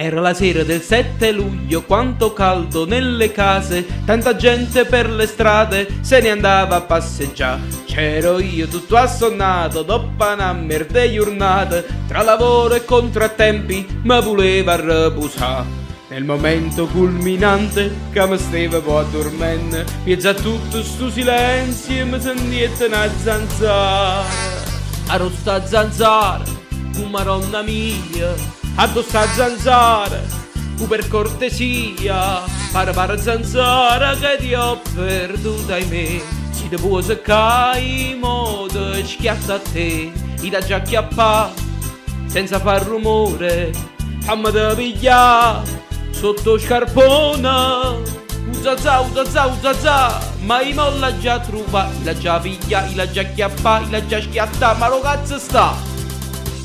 Era la sera del 7 luglio, quanto caldo nelle case, tanta gente per le strade se ne andava a passeggiare. C'ero io tutto assonnato, dopo una merda giornata, tra lavoro e contrattempi, ma voleva repusare. Nel momento culminante, che mi stavo addormentando, piazza tutto sto silenzio e mi sentiete una zanzara. Arrosta zanzara, maronna mia, addosso a zanzara, per cortesia, para zanzara che ti ho perduta in me. Si te può seccare in modo schiatta a te, i da già chiappa, senza far rumore, fammi da pigliare sotto scarpona. Uzazà, ma i molla già truva, la già piglia, la già chiappa, la già schiatta, ma lo cazzo sta?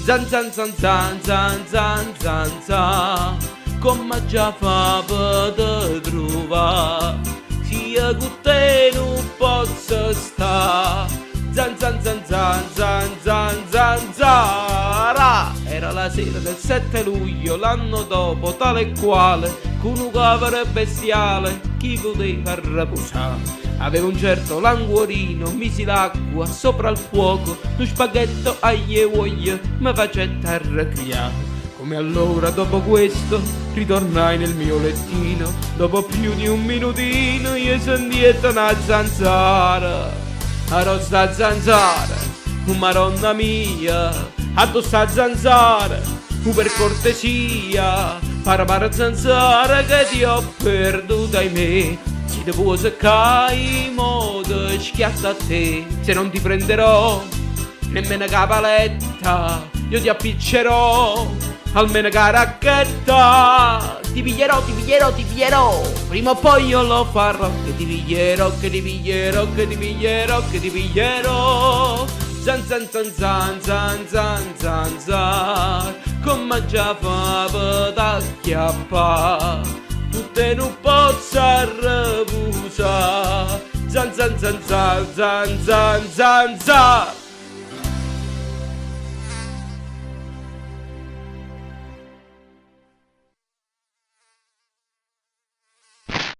Zan zan zan zan zan zan zan zan, come già fa per trovare, sia con te non posso sta. Zan zan zan zan zan zan zan zara. Era la sera del 7 luglio, l'anno dopo, tale e quale, con un cavolo bestiale, chi poteva riposare. Aveva un certo languorino, misi l'acqua sopra il fuoco, lo spaghetto agli e uoglie, mi facette arrabbiare. Come allora dopo questo ritornai nel mio lettino, dopo più di un minutino io sentiette una zanzara. Arrosta zanzara, maronna mia, addosso a zanzara, per cortesia, para zanzara che ti ho perduta in me. Si te può seccare in modo schiatta a te, se non ti prenderò nemmeno capaletta, io ti appiccerò almeno caracchetta. Ti piglierò, prima o poi io lo farò, che ti piglierò. Zan zan zan zan zan zan zan zan, come già fa per chiappa, tutte non posso repusare. Zan zan zan zan zan zan zan zan.